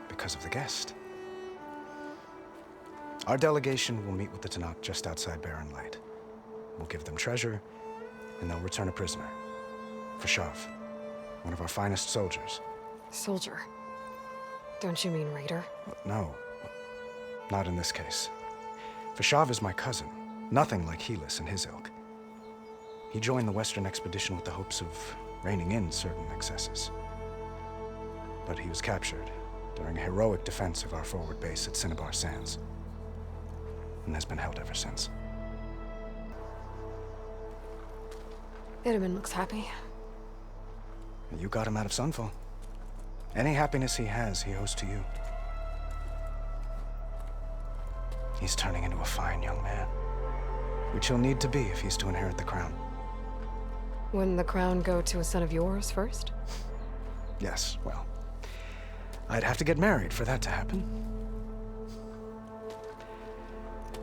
because of the guest. Our delegation will meet with the Tenakth just outside Barren Light. We'll give them treasure, and they'll return a prisoner. Fashav, one of our finest soldiers. Soldier? Don't you mean raider? No, not in this case. Fashav is my cousin, nothing like Helis and his ilk. He joined the Western expedition with the hopes of reining in certain excesses. But he was captured during a heroic defense of our forward base at Cinnabar Sands, and has been held ever since. Itamen looks happy. You got him out of Sunfall. Any happiness he has, he owes to you. He's turning into a fine young man, which he'll need to be if he's to inherit the crown. Wouldn't the crown go to a son of yours first? Yes, well, I'd have to get married for that to happen.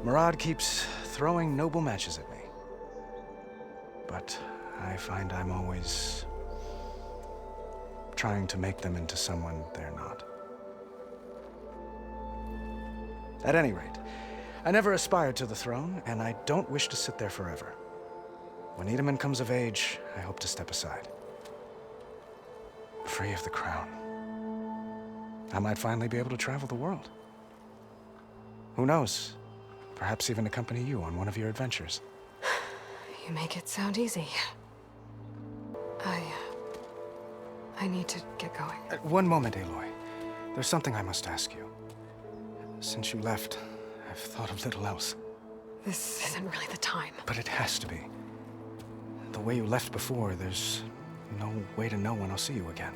Murad keeps throwing noble matches at me. But I find I'm always trying to make them into someone they're not. At any rate, I never aspired to the throne, and I don't wish to sit there forever. When Itamen comes of age, I hope to step aside. Free of the crown. I might finally be able to travel the world. Who knows? Perhaps even accompany you on one of your adventures. You make it sound easy. I need to get going. One moment, Aloy. There's something I must ask you. Since you left, I've thought of little else. This isn't really the time. But it has to be. The way you left before, there's no way to know when I'll see you again.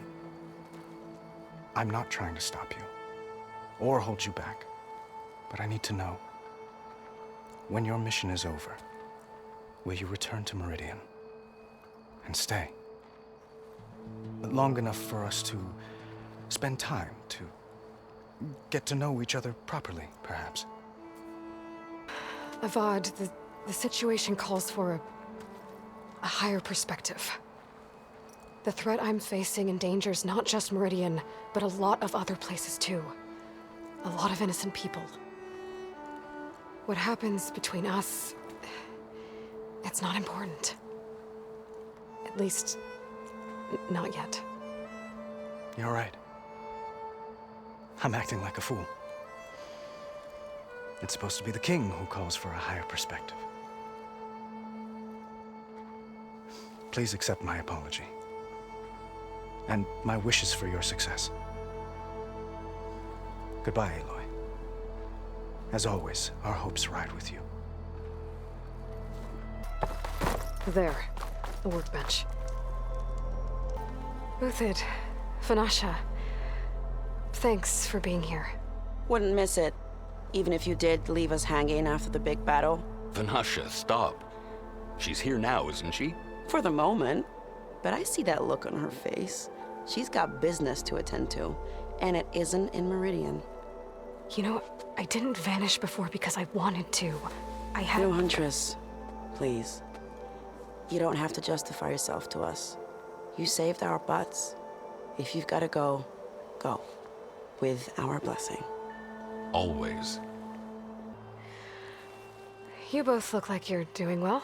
I'm not trying to stop you, or hold you back. But I need to know, when your mission is over, will you return to Meridian and stay? Long enough for us to spend time, to get to know each other properly, perhaps. Avad, the situation calls for a higher perspective. The threat I'm facing endangers not just Meridian, but a lot of other places too. A lot of innocent people. What happens between us, it's not important. At least, not yet. You're right. I'm acting like a fool. It's supposed to be the king who calls for a higher perspective. Please accept my apology. And my wishes for your success. Goodbye, Aloy. As always, our hopes ride with you. There, the workbench. Uthid, Vanasha, thanks for being here. Wouldn't miss it, even if you did leave us hanging after the big battle. Vanasha, stop. She's here now, isn't she? For the moment. But I see that look on her face. She's got business to attend to, and it isn't in Meridian. You know, I didn't vanish before because I wanted to. I had... No, Huntress. Please. You don't have to justify yourself to us. You saved our butts. If you've got to go, go. With our blessing. Always. You both look like you're doing well.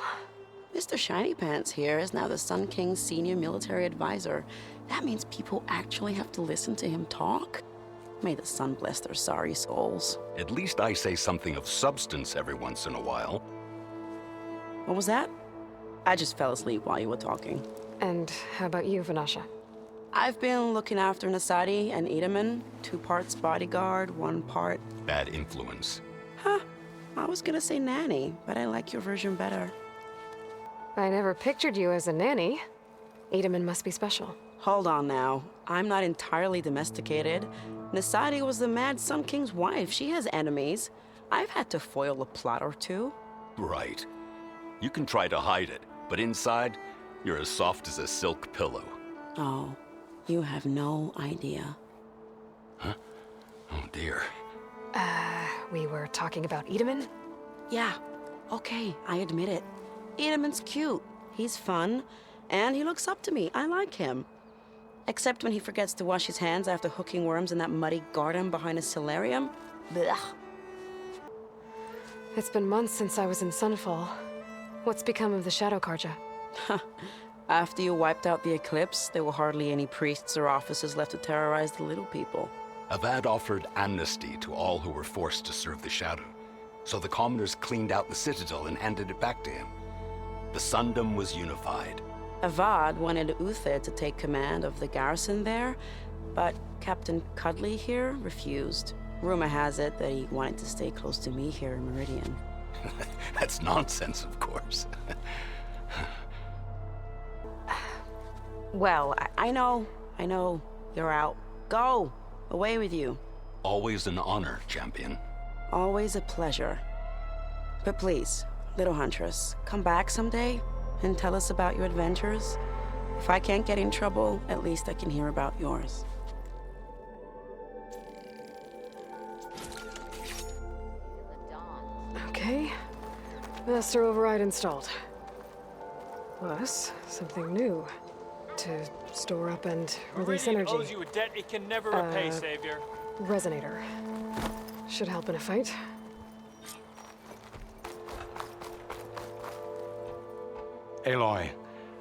Mr. Shiny Pants here is now the Sun King's senior military advisor. That means people actually have to listen to him talk? May the sun bless their sorry souls. At least I say something of substance every once in a while. What was that? I just fell asleep while you were talking. And how about you, Vanasha? I've been looking after Nasadi and Edaman. 2 parts bodyguard, 1 part... Bad influence. Huh. I was gonna say nanny, but I like your version better. I never pictured you as a nanny. Edaman must be special. Hold on now. I'm not entirely domesticated. Nasadi was the Mad Sun King's wife. She has enemies. I've had to foil a plot or 2. Right. You can try to hide it, but inside, you're as soft as a silk pillow. Oh, you have no idea. Huh? Oh dear. We were talking about Edaman? Yeah. Okay, I admit it. Edaman's cute. He's fun. And he looks up to me. I like him. Except when he forgets to wash his hands after hooking worms in that muddy garden behind a solarium. Blech. It's been months since I was in Sunfall. What's become of the Shadow Karja? After you wiped out the eclipse, there were hardly any priests or officers left to terrorize the little people. Avad offered amnesty to all who were forced to serve the Shadow. So the commoners cleaned out the citadel and handed it back to him. The Sundom was unified. Avad wanted Uthid to take command of the garrison there, but Captain Cudley here refused. Rumor has it that he wanted to stay close to me here in Meridian. That's nonsense, of course. Well, I know. You're out. Go! Away with you. Always an honor, champion. Always a pleasure. But please, little Huntress, come back someday and tell us about your adventures. If I can't get in trouble, at least I can hear about yours. Okay. Master override installed. Plus, something new. To store up and release Meridian energy. owes you a debt it can never repay, Savior. Resonator. Should help in a fight. Aloy,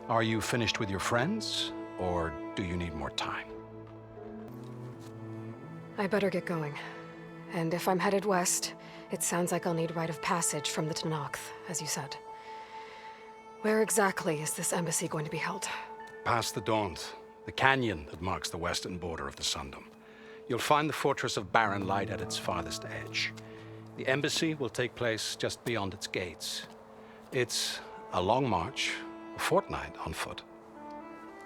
are you finished with your friends, or do you need more time? I better get going. And if I'm headed west, it sounds like I'll need rite of passage from the Tenakth, as you said. Where exactly is this embassy going to be held? Past the Daunt. The the canyon that marks the western border of the Sundom. You'll find the fortress of Barren Light at its farthest edge. The embassy will take place just beyond its gates. It's a long march, a fortnight on foot.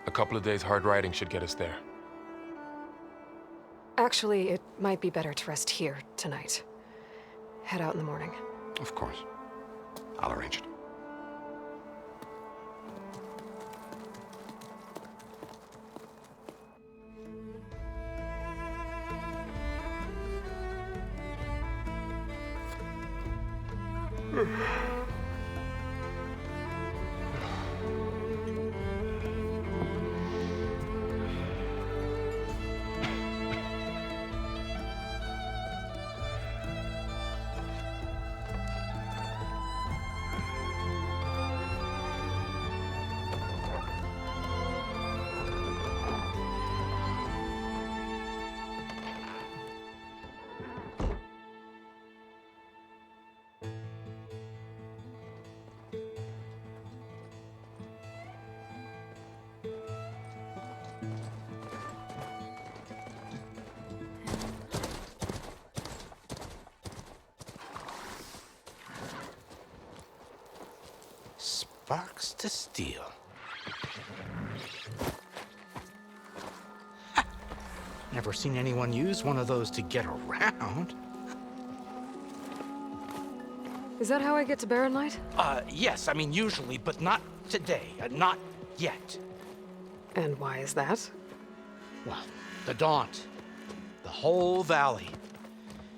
A couple of days hard riding should get us there. Actually, it might be better to rest here tonight. Head out in the morning. Of course. I'll arrange it. Sparks to steel. Never seen anyone use one of those to get around. Is that how I get to Barren Light? Yes, I mean usually, but not today. Not yet. And why is that? Well, the Daunt. The whole valley.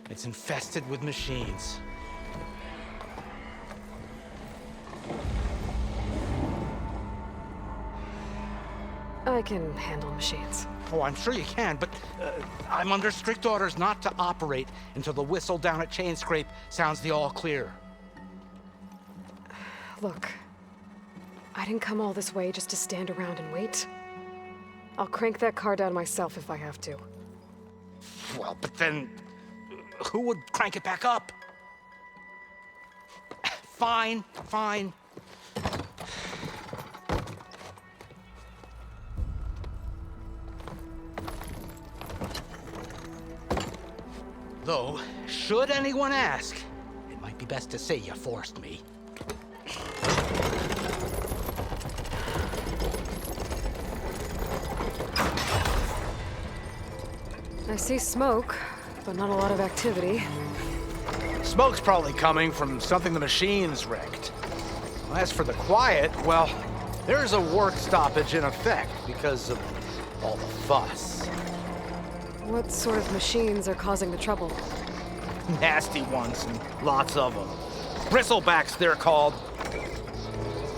It's infested with machines. I can handle machines. Oh, I'm sure you can, but I'm under strict orders not to operate until the whistle down at Chainscrape sounds the all clear. Look, I didn't come all this way just to stand around and wait. I'll crank that car down myself if I have to. Well, but then who would crank it back up? Fine, fine. Though, should anyone ask, it might be best to say you forced me. I see smoke, but not a lot of activity. Smoke's probably coming from something the machines wrecked. As for the quiet, well, there's a work stoppage in effect because of all the fuss. What sort of machines are causing the trouble? Nasty ones, and lots of them. Bristlebacks, they're called.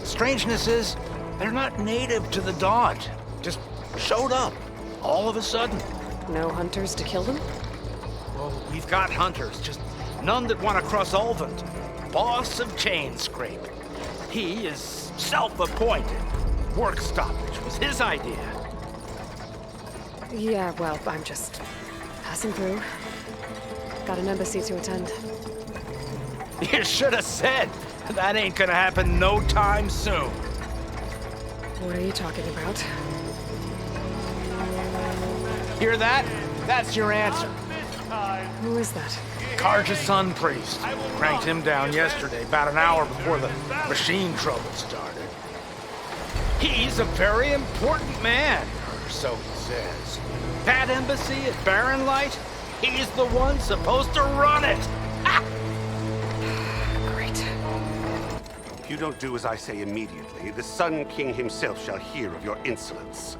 Strangeness is, they're not native to the Daunt. Just showed up, all of a sudden. No hunters to kill them? Well, we've got hunters, just none that want to cross Ulvund. Boss of Chainscrape. He is self-appointed. Work stoppage was his idea. Yeah, well, I'm just passing through. Got an embassy to attend. You should have said. That ain't gonna happen no time soon. What are you talking about? Hear that? That's your answer. Who is that? Karja Sun Priest. Cranked him down yesterday, about an hour before the machine trouble started. He's a very important man, or so he says. That embassy at Barren Light, he's the one supposed to run it. Ha! Great. If you don't do as I say immediately, the Sun King himself shall hear of your insolence.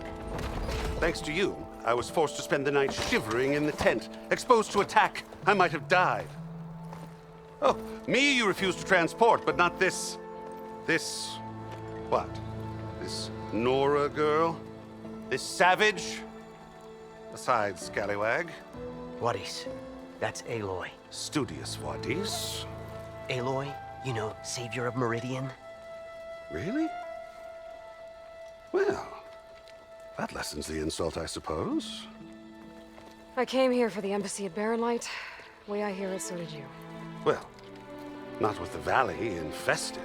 Thanks to you, I was forced to spend the night shivering in the tent. Exposed to attack, I might have died. Oh, me you refuse to transport, but not this... what? This Nora girl? This savage? Besides, scallywag. Wadis. That's Aloy. Studious Wadis. Aloy, you know, savior of Meridian. Really? Well, that lessens the insult, I suppose. I came here for the embassy at Barren Light. Way I hear it, so did you. Well, not with the valley infested.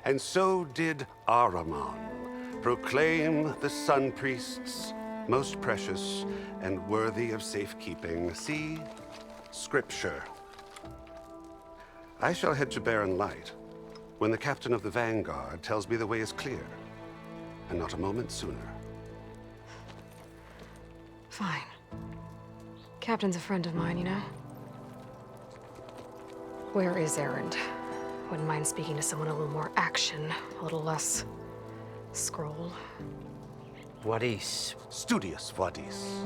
And so did Ahriman, Proclaim the Sun Priests most precious and worthy of safekeeping. See Scripture. I shall head to Barren Light when the captain of the Vanguard tells me the way is clear, and not a moment sooner. Fine. Captain's a friend of mine, you know? Where is Erend? Wouldn't mind speaking to someone a little more action, a little less scroll. Wadis. Studious Wadis.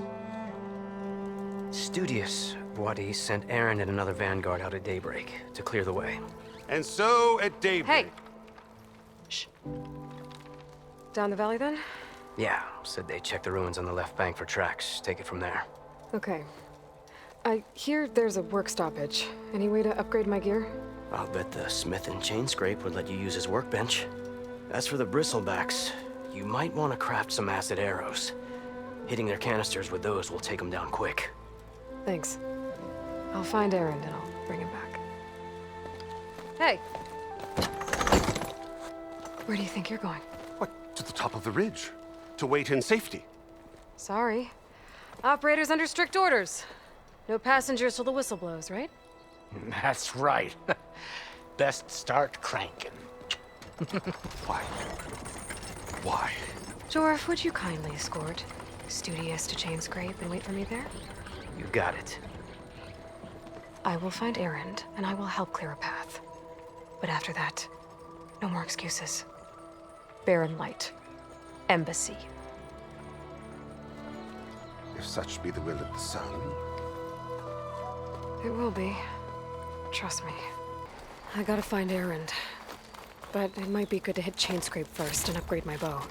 Studious Wadis sent Erend and another Vanguard out at daybreak to clear the way. And so at daybreak... Hey! Shh. Down the valley, then? Yeah, said they checked the ruins on the left bank for tracks. Take it from there. Okay. I hear there's a work stoppage. Any way to upgrade my gear? I'll bet the smith in Chainscrape would let you use his workbench. As for the bristlebacks, you might want to craft some acid arrows. Hitting their canisters with those will take them down quick. Thanks. I'll find Erend and I'll bring him back. Hey! Where do you think you're going? What, to the top of the ridge. To wait in safety. Sorry. Operator's under strict orders. No passengers till the whistle blows, right? That's right. Best start cranking. Why? Why? Jorf, would you kindly escort Studious to Chainscrape and wait for me there? You got it. I will find Erend, and I will help clear a path. But after that, no more excuses. Barren Light. Embassy. If such be the will of the sun. It will be. Trust me. I gotta find Erend. But it might be good to hit Chainscrape first and upgrade my bow.